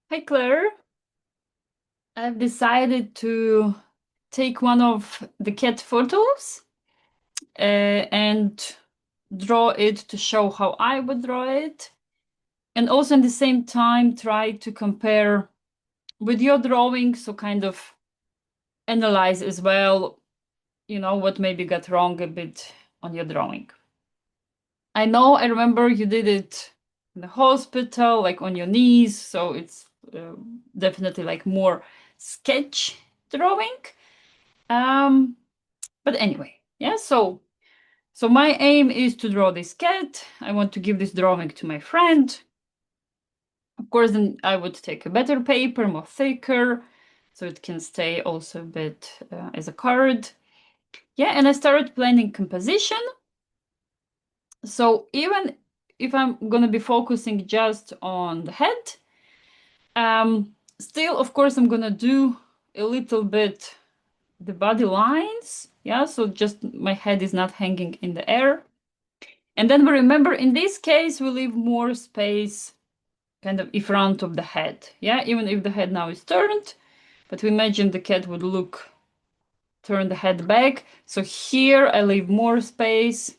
Hi, Claire. I've decided to take one of the cat photos and draw it to show how I would draw it. And also at the same time, try to compare with your drawing. So kind of analyze as well, what maybe got wrong a bit on your drawing. I remember you did it in the hospital, like on your knees. So it's definitely like more sketch drawing. But anyway, yeah, so my aim is to draw this cat. I want to give this drawing to my friend. Of course, then I would take a better paper, more thicker, so it can stay also a bit as a card. Yeah, and I started planning composition. So even if I'm gonna be focusing just on the head, still, of course, I'm gonna do a little bit the body lines. Yeah, so just my head is not hanging in the air. And then we remember in this case, we leave more space kind of in front of the head. Yeah, even if the head now is turned, but we imagine the cat would turn the head back. So here I leave more space.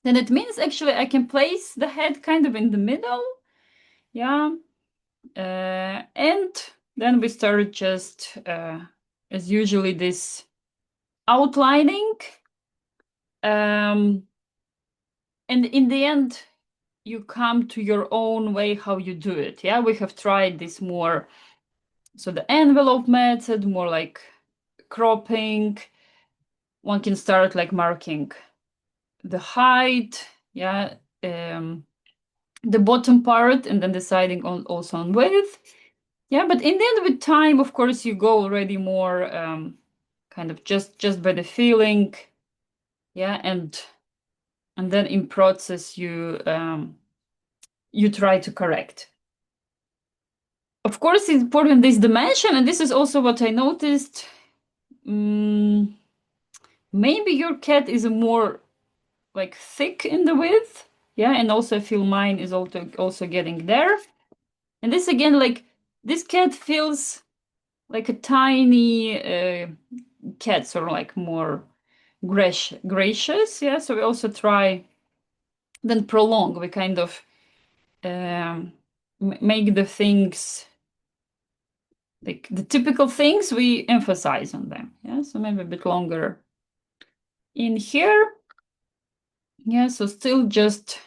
Then it means actually I can place the head kind of in the middle. Yeah. And then we start just as usually this outlining. And in the end, you come to your own way how you do it. Yeah, we have tried this more. So the envelope method, more like cropping. One can start like marking the height, yeah, the bottom part, and then deciding on also on width. Yeah, but in the end, with time, of course, you go already more kind of just by the feeling. Yeah, and then in process you try to correct. Of course, it's important this dimension, and this is also what I noticed. Maybe your cat is a more like thick in the width. Yeah, and also I feel mine is also getting there. And this again, like this cat feels like a tiny cat, sort of like more gracious. Yeah, so we also try then prolong. We kind of make the things like the typical things we emphasize on them. Yeah, so maybe a bit longer in here. Yeah, so still just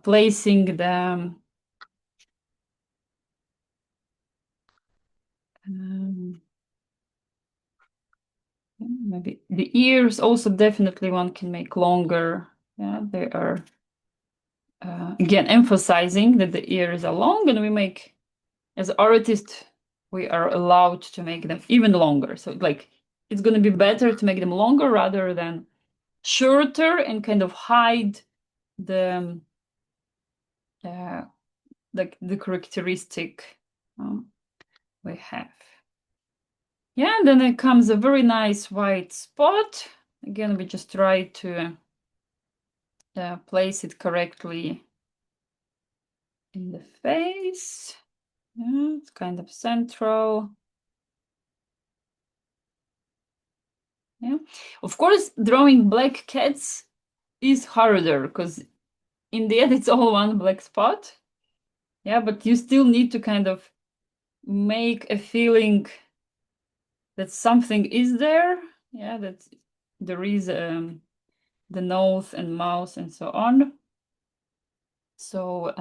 placing them. Maybe the ears also definitely one can make longer. Yeah, they are again emphasizing that the ears are long, and we make as artists we are allowed to make them even longer. So like it's going to be better to make them longer rather than shorter and kind of hide the uh, like the characteristic we have. Yeah, and then it comes a very nice white spot. Again, we just try to place it correctly in the face. Yeah, it's kind of central. Yeah, of course, drawing black cats is harder because in the end it's all one black spot. Yeah, but you still need to kind of make a feeling that something is there. Yeah, that there is the nose and mouth and so on. So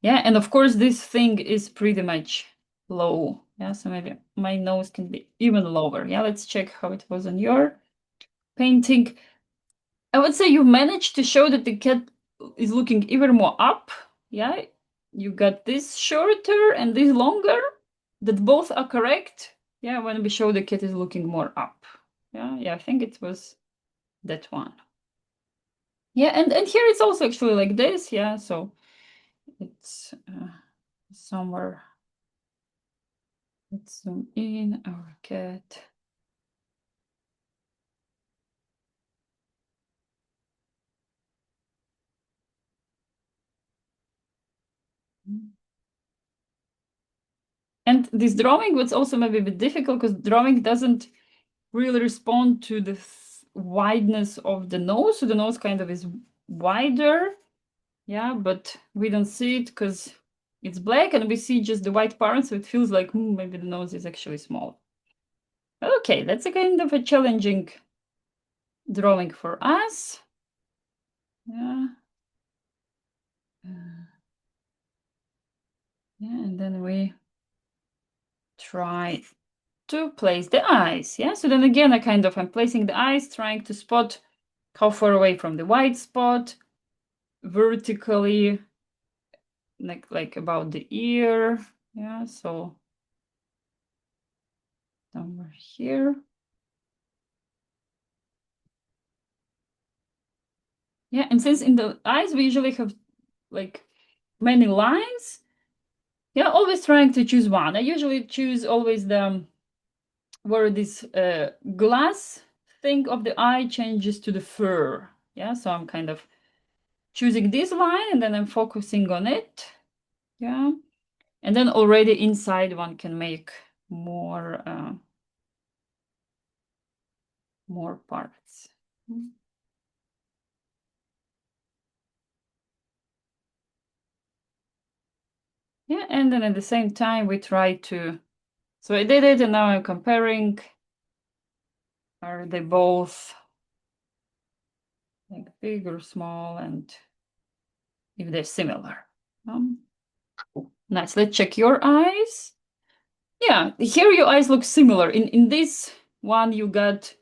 yeah, and of course this thing is pretty much low. Yeah, so maybe my nose can be even lower. Yeah, let's check how it was on your painting. I would say you managed to show that the cat is looking even more up. Yeah, you got this shorter and this longer, that both are correct. Yeah, when we show the cat is looking more up. Yeah, I think it was that one. Yeah, and here it's also actually like this. Yeah, so it's somewhere. Let's zoom in our cat. And this drawing was also maybe a bit difficult because drawing doesn't really respond to the wideness of the nose. So the nose kind of is wider. Yeah, but we don't see it because it's black and we see just the white part. So it feels like maybe the nose is actually small. Okay, that's a kind of a challenging drawing for us. Yeah. Yeah, and then we try to place the eyes. Yeah, so then again, I'm placing the eyes, trying to spot how far away from the white spot, vertically, like about the ear. Yeah, so somewhere here. Yeah, and since in the eyes we usually have like many lines, yeah, always trying to choose one. I usually choose always the where this glass thing of the eye changes to the fur. Yeah, so I'm kind of choosing this line and then I'm focusing on it. Yeah, and then already inside one can make more parts. Yeah, and then at the same time we try to, so I did it and now I'm comparing, are they both like big or small and if they're similar. Nice, let's check your eyes. Yeah, here your eyes look similar. In this one you got,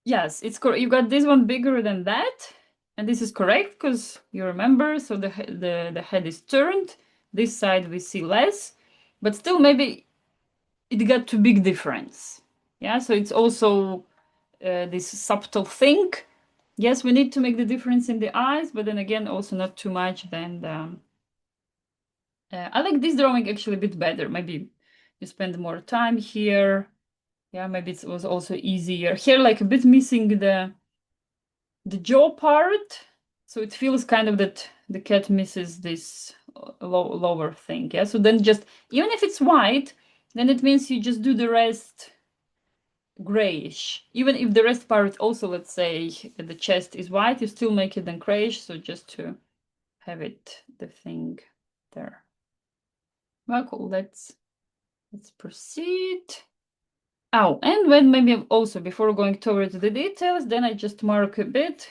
yes, it's correct. You got this one bigger than that. And this is correct because you remember, so the head is turned. This side we see less, but still maybe it got too big difference. Yeah, so it's also this subtle thing. Yes, we need to make the difference in the eyes, but then again, also not too much. Then I like this drawing actually a bit better. Maybe you spend more time here. Yeah, maybe it was also easier. Here, like a bit missing the jaw part. So it feels kind of that the cat misses this lower thing. Yeah, so then just, even if it's white, then it means you just do the rest grayish. Even if the rest part also, let's say, the chest is white, you still make it then grayish. So just to have it, the thing there. Well, cool. Let's proceed. Oh, and when maybe also before going towards the details, then I just mark a bit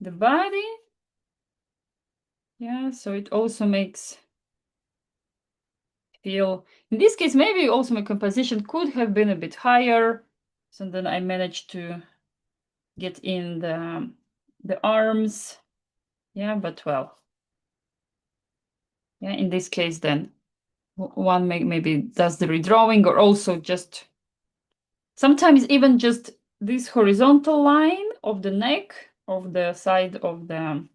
the body. Yeah, so it also makes feel, in this case, maybe also my composition could have been a bit higher. So then I managed to get in the arms. Yeah, but well, yeah, in this case, then one maybe does the redrawing or also just sometimes even just this horizontal line of the neck of the side of the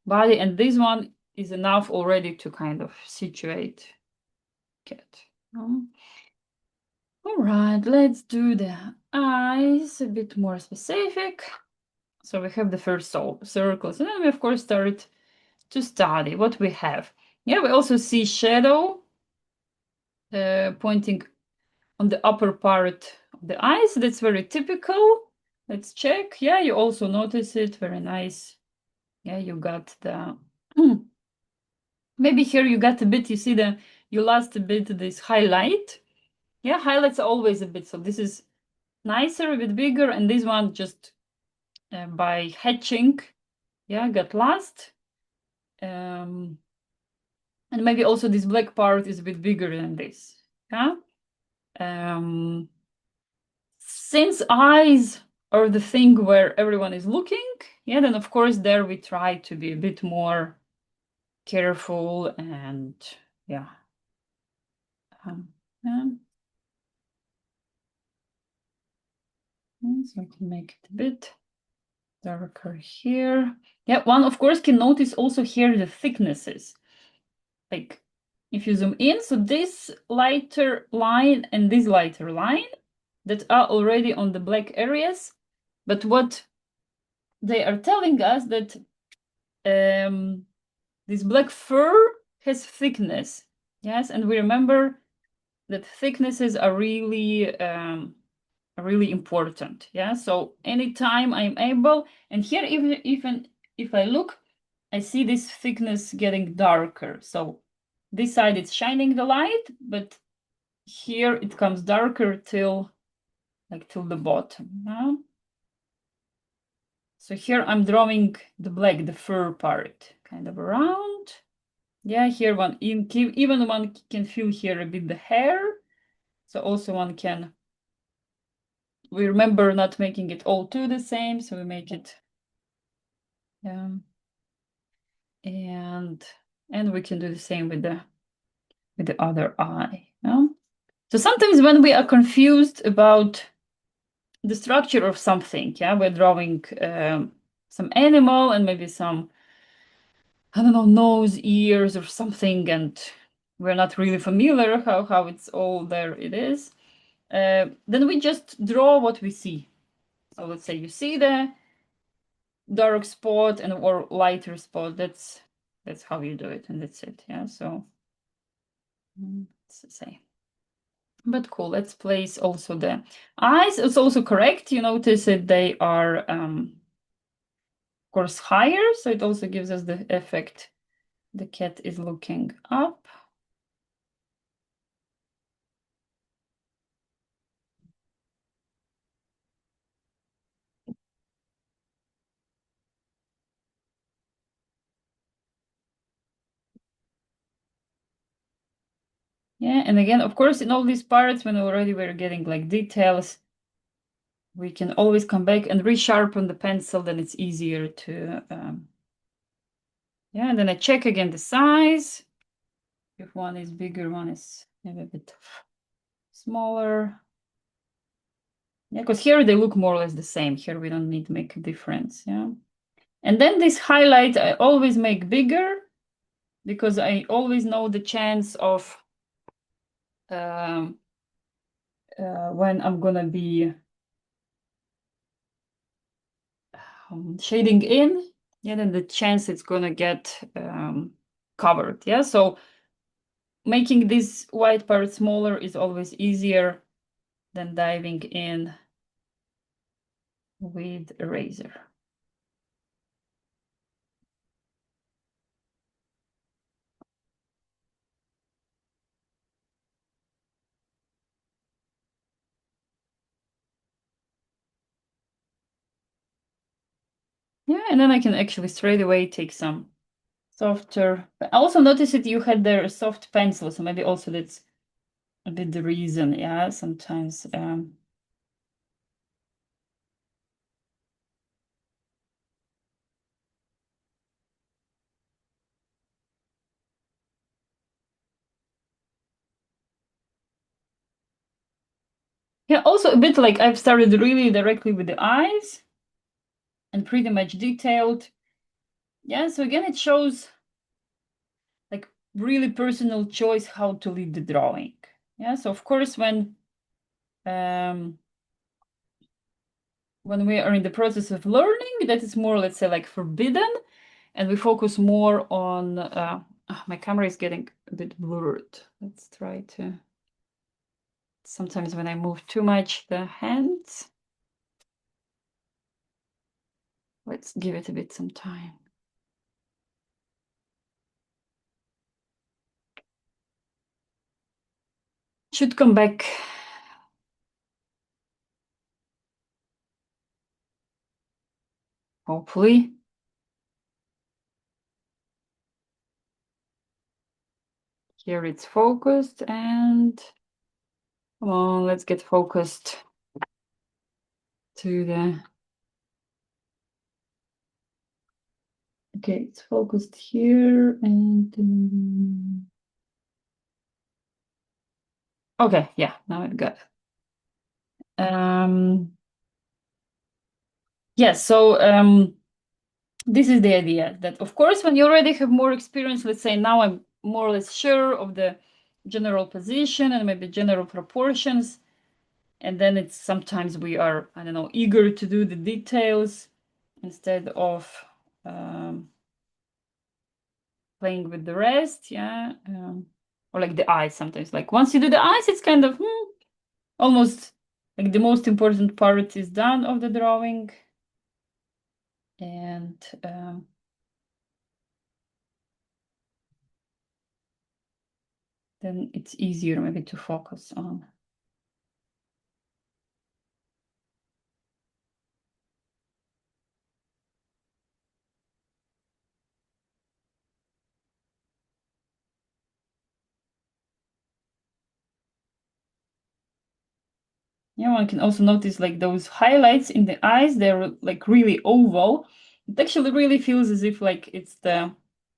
body, and this one is enough already to kind of situate cat. All right, let's do the eyes a bit more specific. So we have the first circles, and then we of course start to study what we have. Yeah, we also see shadow pointing on the upper part of the eyes. That's very typical. Let's check. Yeah, you also notice it. Very nice. Yeah, you got the maybe here you got a bit, you see you lost a bit this highlight. Yeah, highlights are always a bit, so this is nicer, a bit bigger, and this one just by hatching, yeah, got lost. And maybe also this black part is a bit bigger than this. Yeah. Since eyes are the thing where everyone is looking, yeah, then of course there we try to be a bit more careful and yeah. So I can make it a bit darker here. Yeah, one of course can notice also here the thicknesses. Like if you zoom in, so this lighter line and this lighter line that are already on the black areas, but what they are telling us that this black fur has thickness. Yes, and we remember that thicknesses are really important. Yeah, so anytime I'm able, and here even if I look, I see this thickness getting darker. So this side it's shining the light, but here it comes darker till the bottom. Yeah? So here I'm drawing the black, the fur part, kind of around. Yeah, here even one can feel here a bit the hair. So also we remember not making it all too the same, so we make it, and we can do the same with the other eye. No? So sometimes when we are confused about the structure of something, yeah, we're drawing some animal and maybe some, I don't know, nose, ears or something, and we're not really familiar how it's all there it is. Then we just draw what we see. So let's say you see the dark spot or lighter spot. That's how you do it, and that's it. Yeah. So let's say. But cool. Let's place also the eyes. It's also correct. You notice that they are, of course, higher. So it also gives us the effect. The cat is looking up. Yeah, and again, of course, in all these parts, when already we're getting like details, we can always come back and resharpen the pencil, then it's easier to, yeah, and then I check again the size. If one is bigger, one is maybe a bit smaller. Yeah, because here they look more or less the same. Here we don't need to make a difference, yeah. And then this highlight I always make bigger because I always know the chance of when I'm gonna be shading in, yeah, then the chance it's gonna get covered, yeah. So making this white part smaller is always easier than diving in with a razor. Yeah, and then I can actually straight away take some softer. But I also noticed that you had there a soft pencil, so maybe also that's a bit the reason. Yeah, sometimes. Yeah, also a bit like I've started really directly with the eyes and pretty much detailed. Yeah, so again, it shows like really personal choice how to lead the drawing. Yeah, so of course when we are in the process of learning, that is more, let's say, like forbidden, and we focus more on my camera is getting a bit blurred. Let's try to, sometimes when I move too much the hands, let's give it a bit some time. Should come back. Hopefully. Here it's focused, and come on, let's get focused to the, okay, it's focused here, and okay, yeah, now I've got yes, so this is the idea that, of course, when you already have more experience, let's say now I'm more or less sure of the general position and maybe general proportions, and then it's sometimes we are, I don't know, eager to do the details instead of playing with the rest, yeah, or like the eyes sometimes. Like once you do the eyes, it's kind of almost like the most important part is done of the drawing, and then it's easier maybe to focus on. Yeah, one can also notice like those highlights in the eyes, they're like really oval. It actually really feels as if like it's the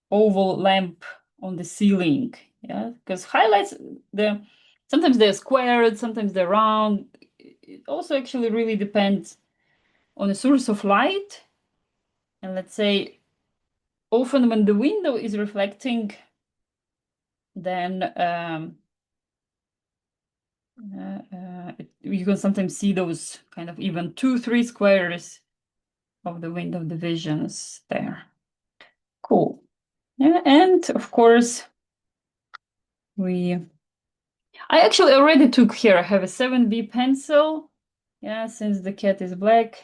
oval lamp on the ceiling. Yeah, because highlights, sometimes they're squared, sometimes they're round. It also actually really depends on the source of light. And let's say often when the window is reflecting, then you can sometimes see those kind of even 2-3 squares of the window divisions there. Cool. Yeah, and of course I actually already took here, I have a 7B pencil. Yeah, since the cat is black.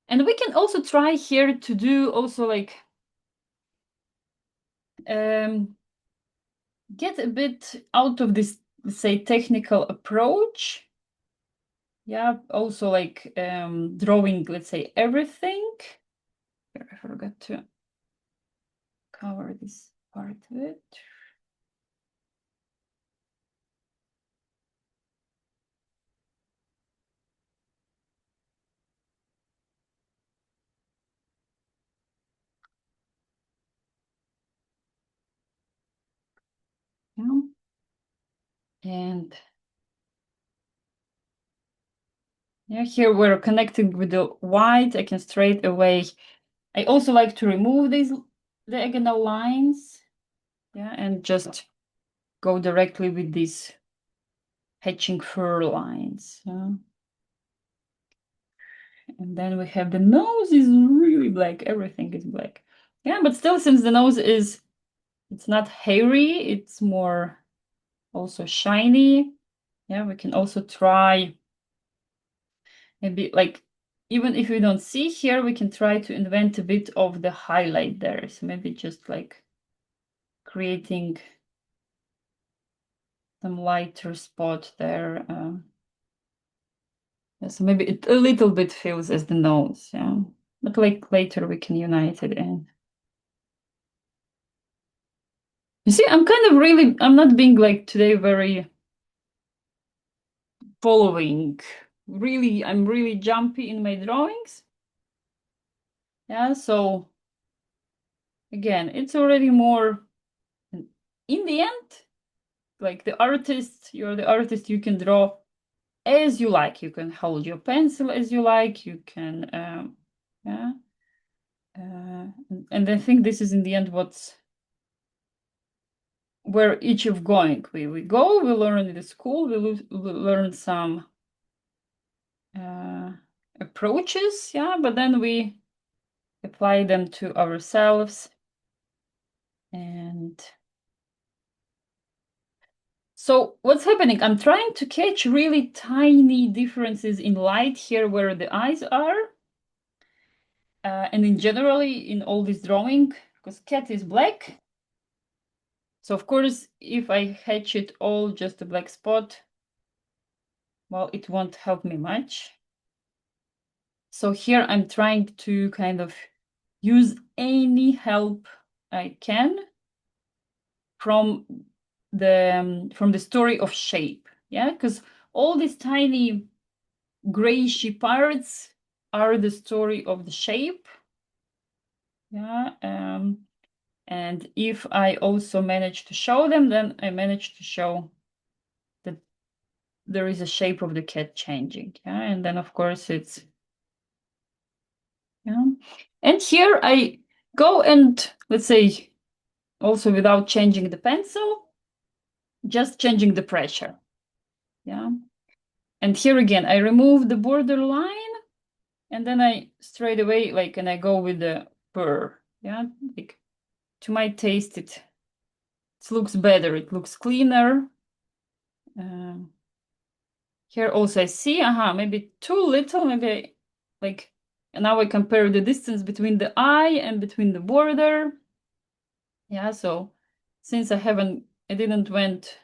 And we can also try here to do also like get a bit out of this, let's say, technical approach. Yeah, also like drawing, let's say, everything. Here, I forgot to cover this part of it. Yeah. And yeah, here we're connecting with the white. I can straight away. I also like to remove these diagonal lines. Yeah, and just go directly with these hatching fur lines. Yeah. And then we have the nose is really black. Everything is black. Yeah, but still, since the nose is, it's not hairy, it's more also shiny. Yeah, we can also try maybe like, even if we don't see here, we can try to invent a bit of the highlight there. So maybe just like creating some lighter spot there. Yeah, so maybe it a little bit feels as the nose, yeah. But like later we can unite it in. You see, I'm kind of really, I'm not being like today very following. Really, I'm really jumpy in my drawings. Yeah, so again, it's already more in the end, like the artist, you're the artist, you can draw as you like. You can hold your pencil as you like. You can, yeah. And I think this is in the end what's where each of going. We go, we learn in the school, we learn some approaches, yeah, but then we apply them to ourselves. And so what's happening? I'm trying to catch really tiny differences in light here where the eyes are. And in generally in all this drawing, because cat is black. So of course, if I hatch it all just a black spot, well, it won't help me much. So here I'm trying to kind of use any help I can from the story of shape. Yeah, because all these tiny grayish parts are the story of the shape. Yeah, and if I also manage to show them, then I manage to show that there is a shape of the cat changing. Yeah, and then of course it's, yeah. And here I go and let's say also without changing the pencil, just changing the pressure. Yeah. And here again, I remove the border line and then I straight away, like, and I go with the fur. Yeah. Like, to my taste, it looks better. It looks cleaner. Here also I see, maybe too little, maybe like, and now I compare the distance between the eye and between the border. Yeah, so since I didn't went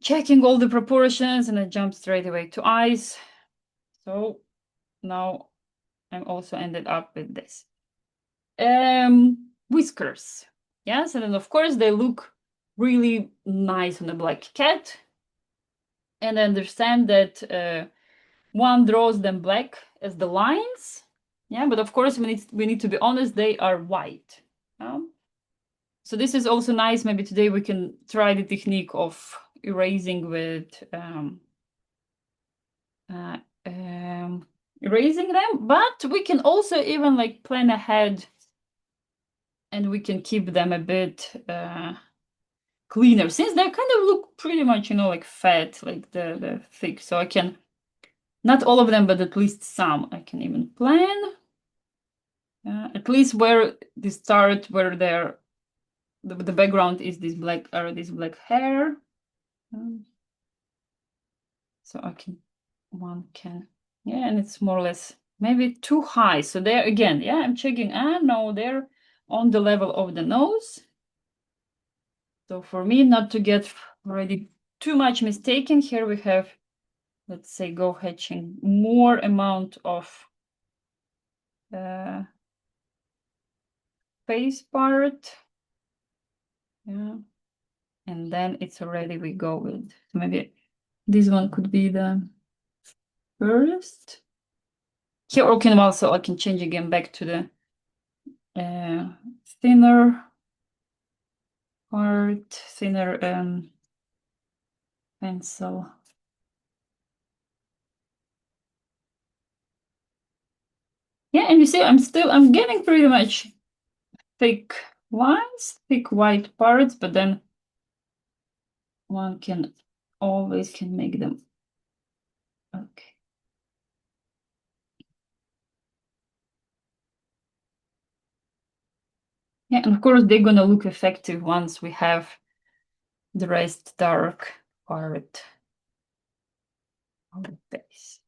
checking all the proportions and I jumped straight away to eyes. So now I'm also ended up with this. Whiskers. Yes, and then of course they look really nice on a black cat. And I understand that one draws them black as the lines. Yeah, but of course we need to be honest, they are white. So this is also nice. Maybe today we can try the technique of erasing with erasing them, but we can also even like plan ahead and we can keep them a bit cleaner, since they kind of look pretty much, you know, like fat, like the thick. So I can, not all of them, but at least some, I can even plan. At least where they start, where they're, the background is this black hair. So one can, yeah, and it's more or less maybe too high. So there again, yeah, I'm checking, no, they're on the level of the nose. So for me, not to get already too much mistaken, here we have, let's say, go hatching more amount of face part. Yeah. And then it's already, we go with, maybe this one could be the first. Here, okay, well, so I can change again back to the thinner part, thinner pencil. Yeah, and you see, I'm getting pretty much thick lines, thick white parts, but then one can always make them. Okay. Yeah, and of course they're gonna look effective once we have the rest dark part of the face.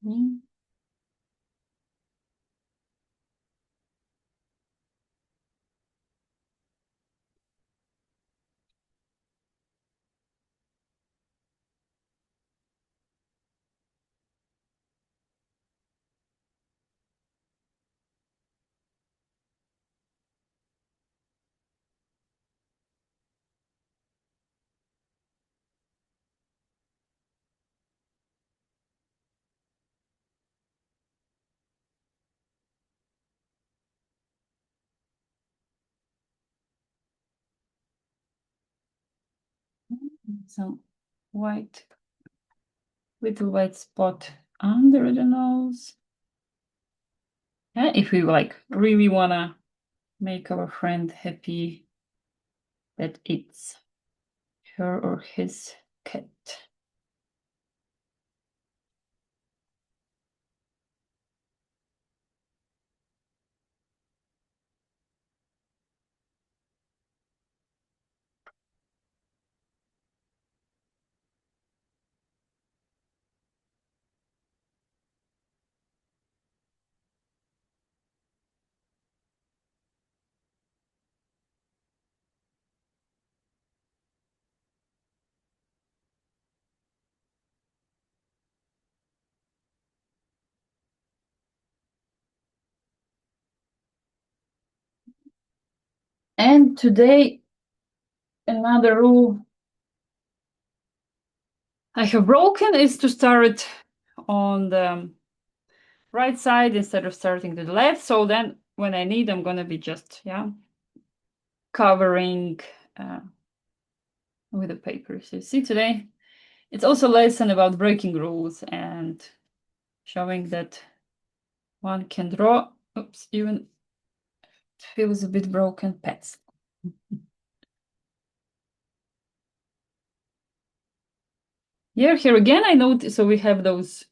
Some white, little white spot under the nose. Yeah, if we like really wanna make our friend happy that it's her or his cat. And today, another rule I have broken is to start on the right side instead of starting to the left. So then when I need, I'm gonna be just, covering with the paper. So you see today, it's also a lesson about breaking rules and showing that one can draw, even feels a bit broken pets. Here again, I notice, so we have those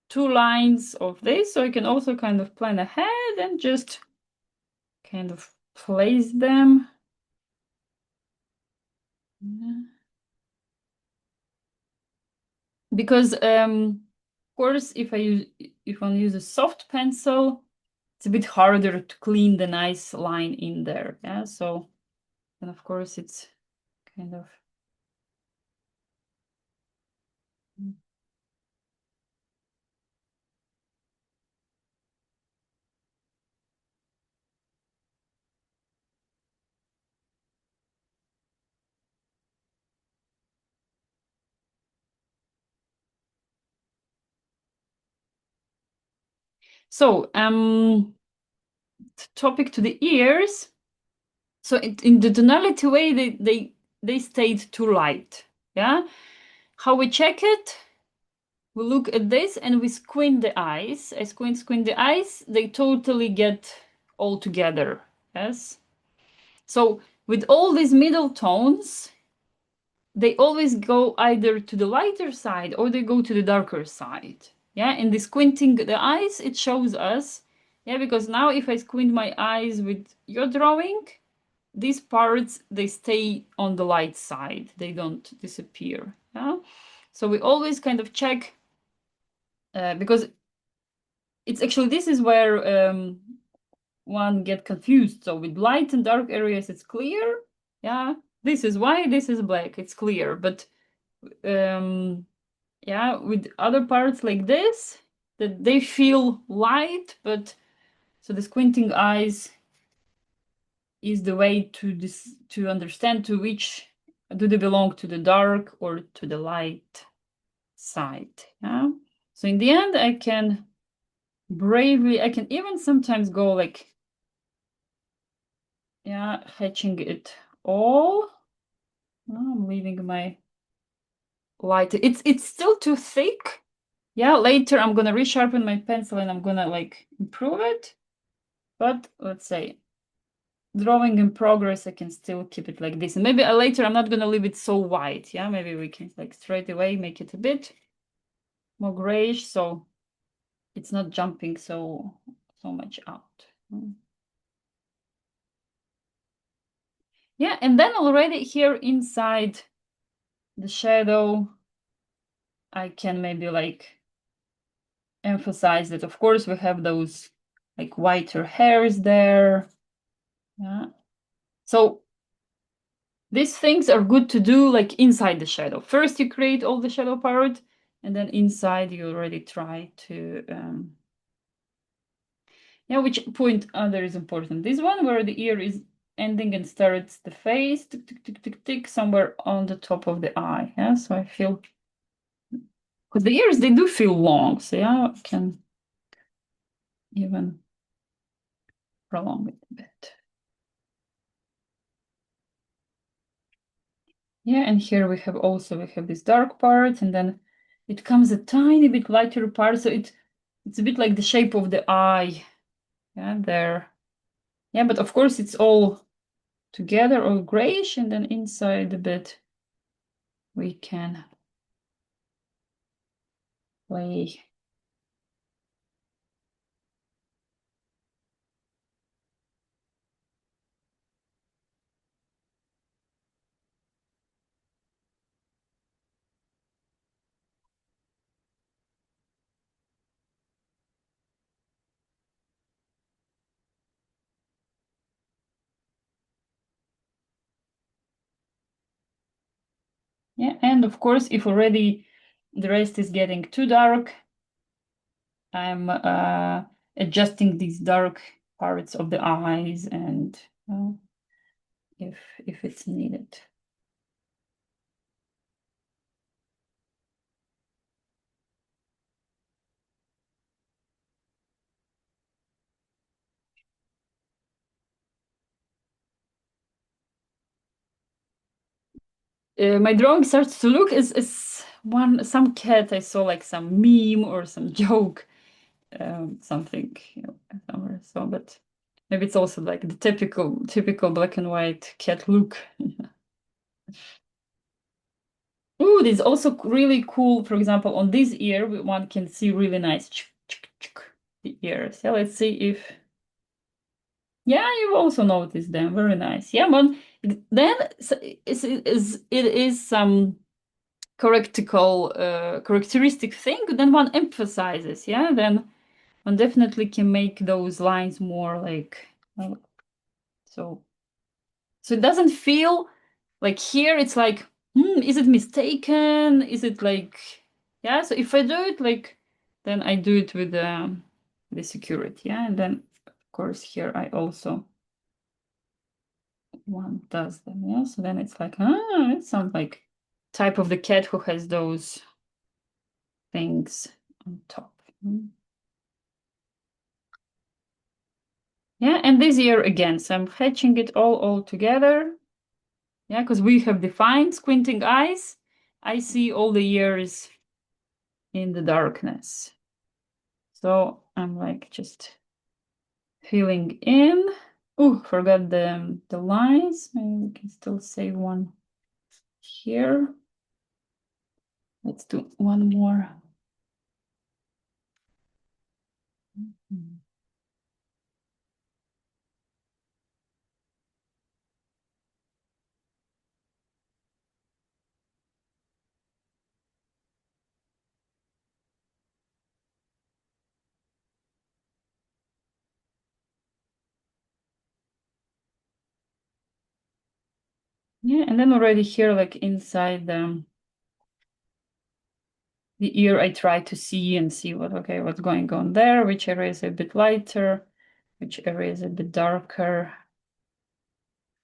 two lines of this, so I can also kind of plan ahead and just kind of place them. Because of course, if I use a soft pencil, it's a bit harder to clean the nice line in there. Yeah, so and of course it's kind of so topic to the ears. So in the tonality way, they stayed too light. Yeah. How we check it? We look at this and we squint the eyes. I squint the eyes. They totally get all together. Yes. So with all these middle tones, they always go either to the lighter side or they go to the darker side. Yeah. In the squinting the eyes, it shows us. Yeah, because now if I squint my eyes with your drawing, these parts, they stay on the light side. They don't disappear. Yeah? So we always kind of check, because it's actually, this is where one get confused. So with light and dark areas, it's clear. Yeah, this is white, this is black, it's clear. But yeah, with other parts like this, that they feel light, but so the squinting eyes is the way to understand to which do they belong, to the dark or to the light side. Yeah. So in the end, I can even sometimes go like, yeah, hatching it all. I'm leaving my light. It's still too thick. Yeah, later I'm gonna resharpen my pencil and I'm gonna like improve it. But let's say drawing in progress, I can still keep it like this. And maybe later I'm not gonna leave it so white. Yeah, maybe we can like straight away make it a bit more grayish, so it's not jumping so much out. Yeah, and then already here inside the shadow, I can maybe like emphasize that, of course, we have those like whiter hairs there. Yeah. So these things are good to do like inside the shadow. First, you create all the shadow part, and then inside you already try to, yeah, which point other is important? This one where the ear is ending and starts the face, tick, tick, tick, tick, tick, somewhere on the top of the eye. Yeah, so I feel, because the ears, they do feel long, so yeah, I can even prolong it a bit. Yeah, and here we have this dark part, and then it comes a tiny bit lighter part, so it's a bit like the shape of the eye. Yeah, there. Yeah, but of course it's all together, all grayish, and then inside a bit we can play. Yeah, and of course, if already the rest is getting too dark, I'm adjusting these dark parts of the eyes, and if it's needed. My drawing starts to look as some cat I saw, like some meme or some joke, something, somewhere. So, but maybe it's also like the typical black and white cat look. Ooh, this is also really cool. For example, on this ear, one can see really nice the ears. Yeah, let's see if. Yeah, you've also noticed them. Very nice. Yeah, but then it is some characteristic thing. Then one emphasizes. Yeah, then one definitely can make those lines more like so. So it doesn't feel like here. It's like, is it mistaken? Is it like, yeah? So if I do it like, then I do it with the security. Yeah, and then of course here I also. One does them, yeah. So then it's like, it sounds like type of the cat who has those things on top. Yeah, and this ear again, so I'm hatching it all together. Yeah, because we have defined squinting eyes. I see all the ears in the darkness. So I'm like just filling in. Oh, forgot the lines. Maybe we can still save one here. Let's do one more. Yeah, and then already here, like inside the ear, I try to see and see what's going on there, which area is a bit lighter, which area is a bit darker,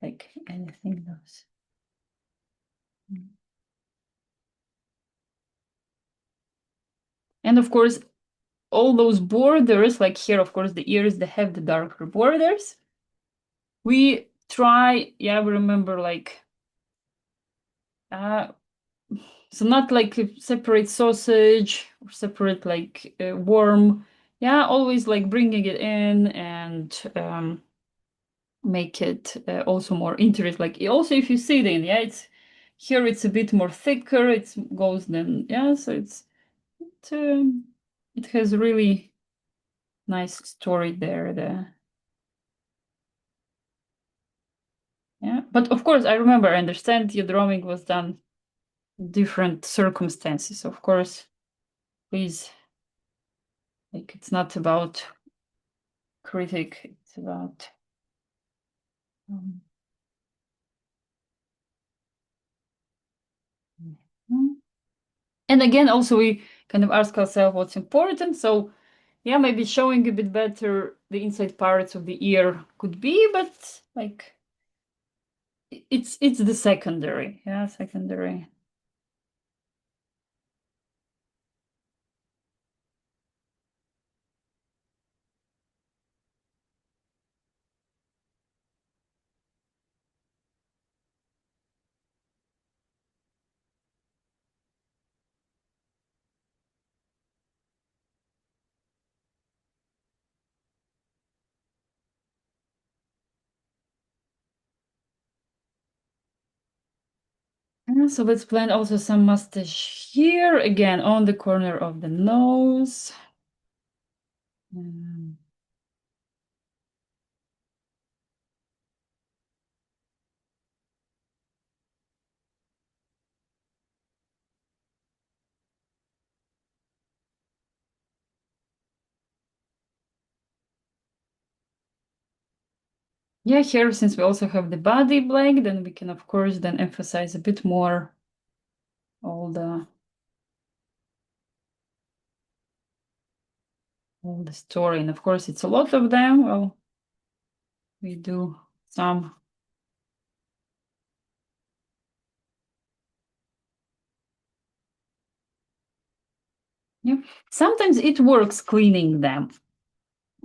like anything those. And of course, all those borders, like here, of course, the ears, they have the darker borders. We try, yeah, we remember like, so not like a separate sausage or separate like worm. Yeah, always like bringing it in and make it also more interesting. Like also if you see it in, yeah, it's here it's a bit more thicker. It goes then, yeah. So it has really nice story there. Yeah, but of course I remember, I understand your drawing was done different circumstances. Of course, please, like it's not about critic. It's about and again, also we kind of ask ourselves what's important. So yeah, maybe showing a bit better the inside parts of the ear could be, but like it's the secondary. Yeah, secondary. Yeah, so let's blend also some mustache here again on the corner of the nose. Yeah, here since we also have the body black, then we can of course then emphasize a bit more all the story. And of course it's a lot of them. Well, we do some. Yeah, sometimes it works cleaning them.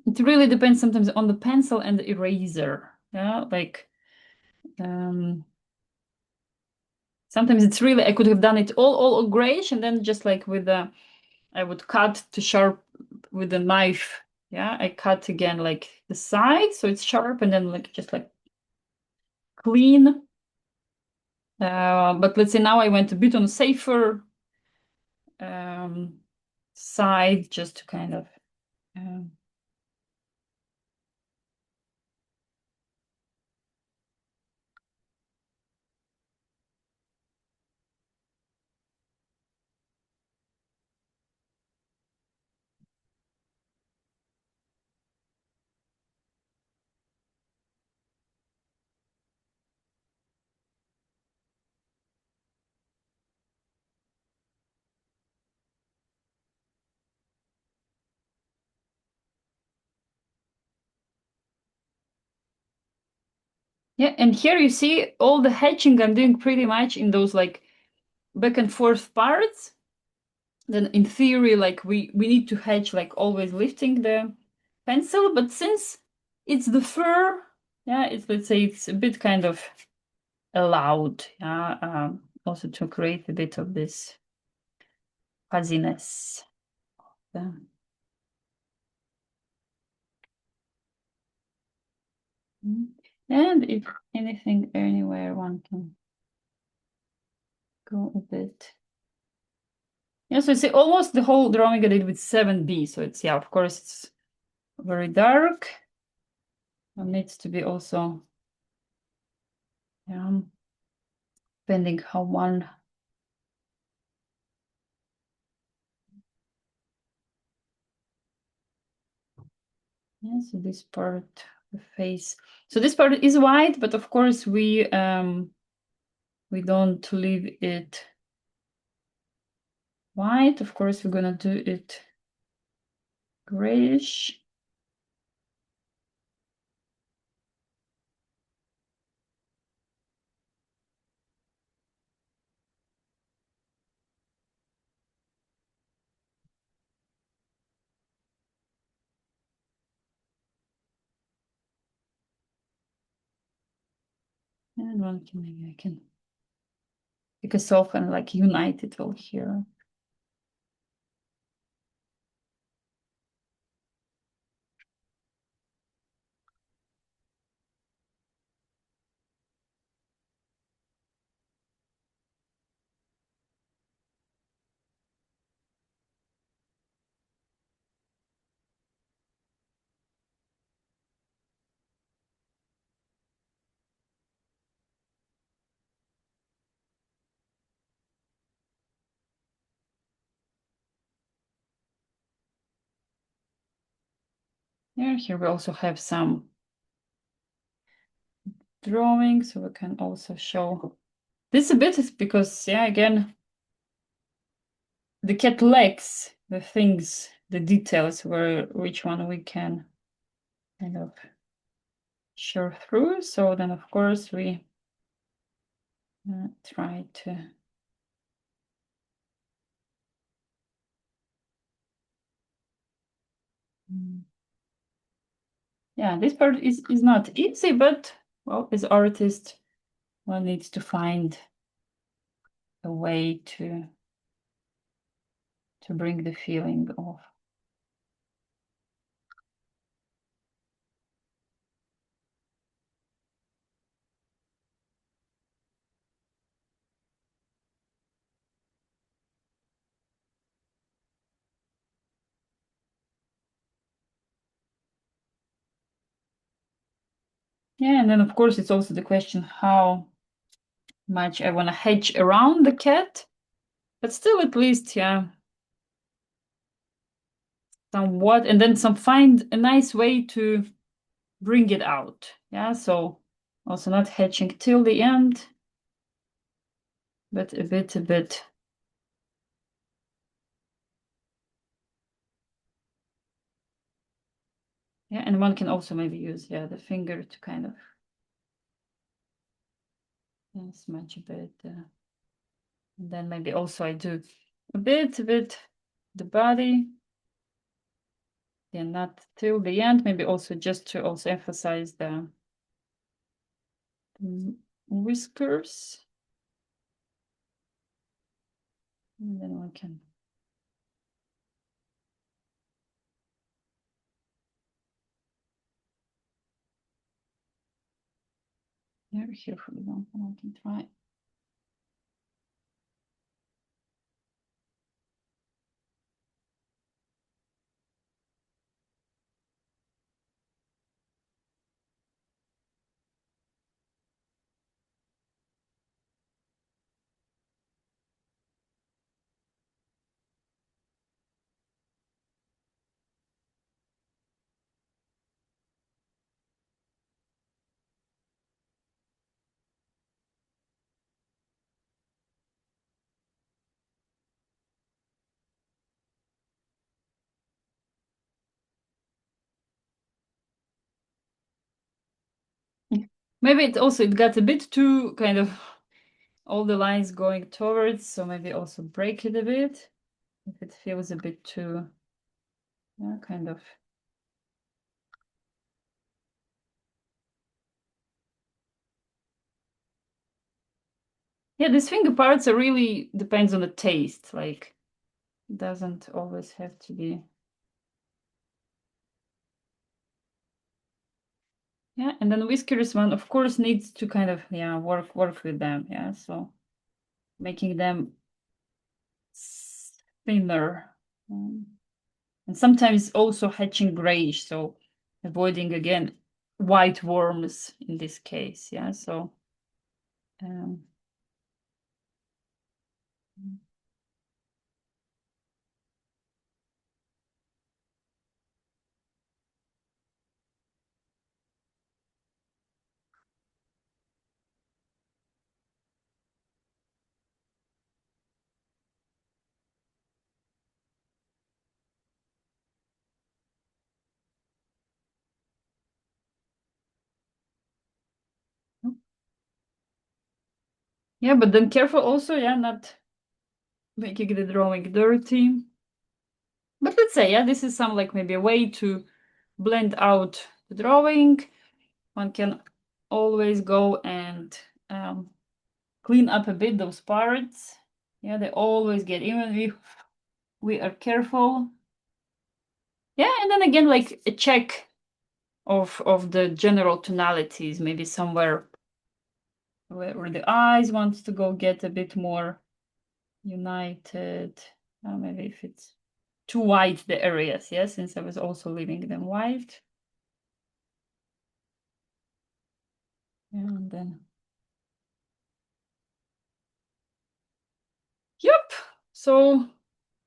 It really depends sometimes on the pencil and the eraser. Yeah, like sometimes it's really, I could have done it all grayish and then just like with the, I would cut to sharp with the knife. Yeah, I cut again like the side so it's sharp and then like just like clean. But let's say now I went a bit on a safer side just to kind of um, Yeah, and here you see all the hatching I'm doing pretty much in those like back and forth parts. Then in theory, like we need to hatch like always lifting the pencil, but since it's the fur, yeah, it's, let's say it's a bit kind of allowed, yeah, also to create a bit of this fuzziness. Yeah. And if anything anywhere one can go a bit. Yeah, so you see almost the whole drawing I did with 7B. So it's, yeah, of course it's very dark. It needs to be also, yeah, depending how one. Yeah, so this part, the face. So this part is white, but of course we don't leave it white. Of course, we're gonna do it grayish. And one can, maybe I can take a soft and like unite it all here. Yeah, here we also have some drawings, so we can also show this a bit is because, yeah, again, the cat lacks the things, the details where which one we can kind of show through. So then, of course, we try to. Yeah, this part is not easy, but well, as artist, one needs to find a way to bring the feeling of. Yeah, and then of course it's also the question how much I want to hedge around the cat, but still at least, yeah, somewhat, and then find a nice way to bring it out. Yeah, so also not hedging till the end, but a bit. Yeah, and one can also maybe use, yeah, the finger to kind of, yeah, smudge a bit. And then maybe also I do a bit the body. Yeah, not till the end, maybe also just to also emphasize the whiskers. And then we can. Here, for example, I can try. maybe it got a bit too kind of all the lines going towards, so maybe also break it a bit if it feels a bit too, yeah, kind of. Yeah, these finger parts are really depends on the taste, like it doesn't always have to be. Yeah, and then whiskers one, of course, needs to kind of, yeah, work with them, yeah, so making them thinner. And sometimes also hatching grayish, so avoiding again white worms in this case, yeah, so yeah, but then careful also, yeah, not making the drawing dirty. But let's say, yeah, this is some like maybe a way to blend out the drawing. One can always go and clean up a bit those parts. Yeah, they always get, even if we are careful. Yeah, and then again, like a check of the general tonalities, maybe somewhere where the eyes wants to go get a bit more united. Maybe if it's too white, the areas, yeah, since I was also leaving them white. Yeah, and then. Yep. So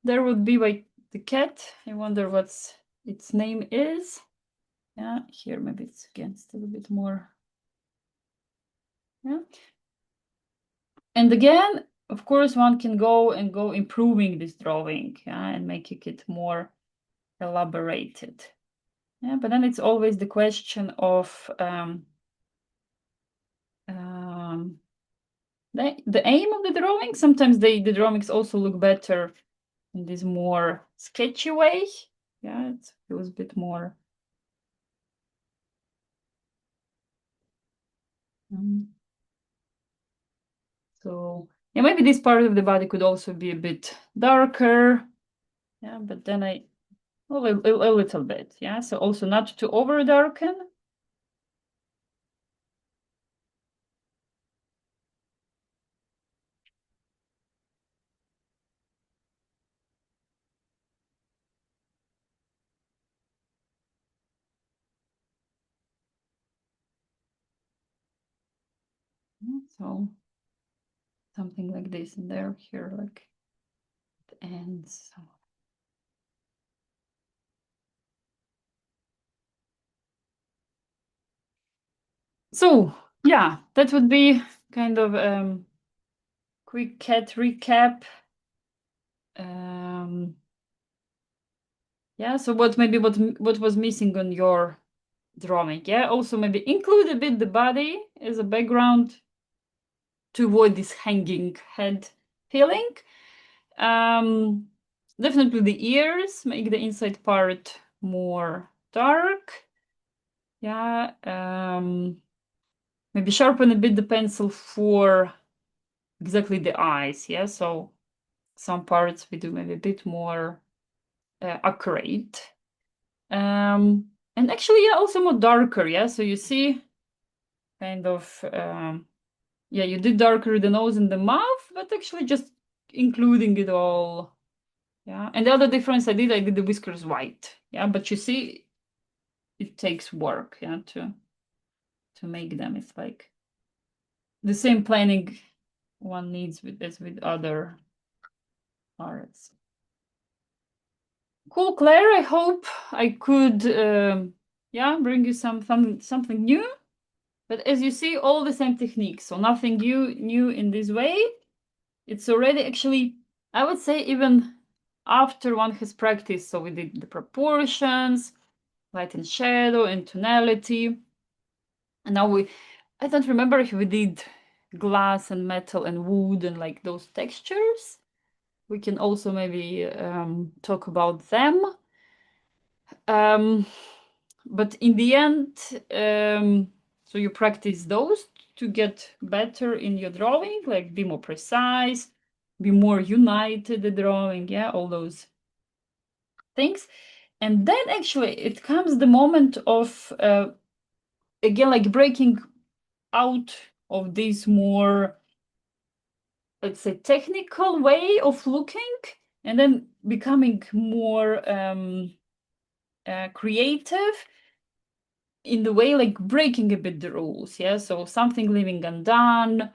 there would be like the cat. I wonder what's its name is. Yeah, here maybe it's again still a bit more. Yeah. And again, of course, one can go improving this drawing, yeah, and making it more elaborated. Yeah, but then it's always the question of the aim of the drawing. Sometimes the drawings also look better in this more sketchy way. Yeah, it feels a bit more. So yeah, maybe this part of the body could also be a bit darker. Yeah, but then a little bit. Yeah, so also not to over darken. So something like this in there, here, like it ends. So yeah, that would be kind of quick cat recap. Yeah, so what was missing on your drawing? Yeah, also maybe include a bit the body as a background to avoid this hanging head feeling. Definitely the ears, make the inside part more dark. Yeah, maybe sharpen a bit the pencil for exactly the eyes. Yeah, so some parts we do maybe a bit more accurate. And actually, yeah, also more darker. Yeah, so you see kind of, yeah, you did darker the nose and the mouth, but actually just including it all. Yeah, and the other difference I did the whiskers white. Yeah, but you see, it takes work, yeah, to make them. It's like the same planning one needs as with other arts. Cool, Claire. I hope I could, yeah, bring you something new. But as you see, all the same techniques, so nothing new in this way. It's already actually, I would say, even after one has practiced. So we did the proportions, light and shadow, and tonality. And now I don't remember if we did glass and metal and wood and like those textures. We can also maybe talk about them. But in the end, so you practice those to get better in your drawing, like be more precise, be more united the drawing, yeah, all those things. And then actually it comes the moment of again, like breaking out of this more, let's say, technical way of looking, and then becoming more creative in the way, like breaking a bit the rules, yeah. So something leaving undone,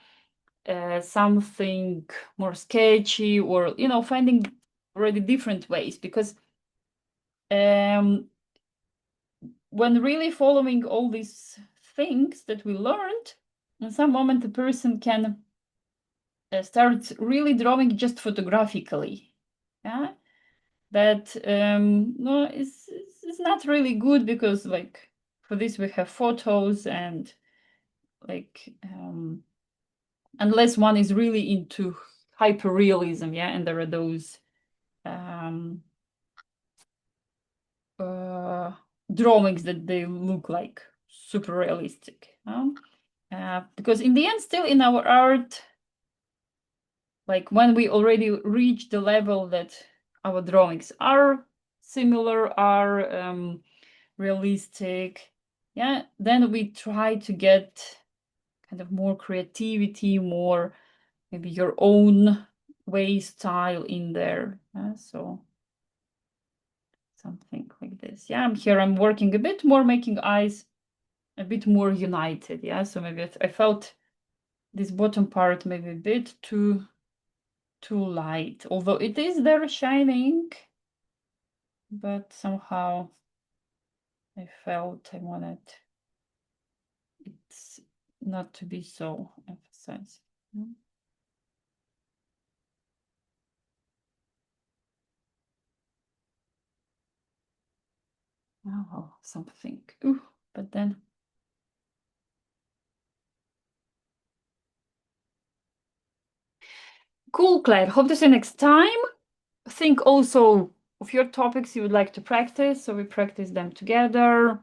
something more sketchy, or finding already different ways, because when really following all these things that we learned, in some moment the person can start really drawing just photographically, yeah. But no, it's not really good, because like for this we have photos, and like unless one is really into hyperrealism, yeah, and there are those drawings that they look like super realistic, because in the end, still in our art, like when we already reach the level that our drawings are similar, are realistic, yeah, then we try to get kind of more creativity, more maybe your own way, style in there. So something like this. Yeah, I'm working a bit more, making eyes a bit more united. Yeah, so maybe I felt this bottom part maybe a bit too light, although it is there shining, but somehow I felt I wanted it's not to be so emphasized. Oh, something. Ooh, but then cool, Claire. Hope to see you next time. Think also of your topics you would like to practice, so we practice them together.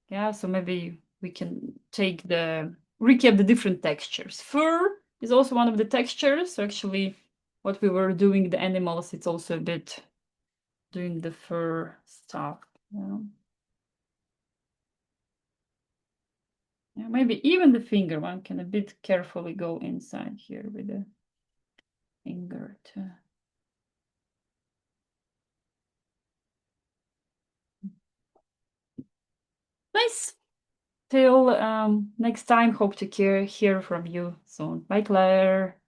Yeah, so maybe we can recap the different textures. Fur is also one of the textures. So actually, what we were doing, the animals, it's also a bit doing the fur stuff. Yeah. Yeah, maybe even the finger one can a bit carefully go inside here with the finger too. Nice. Till next time, hope to hear from you soon. Bye, Claire.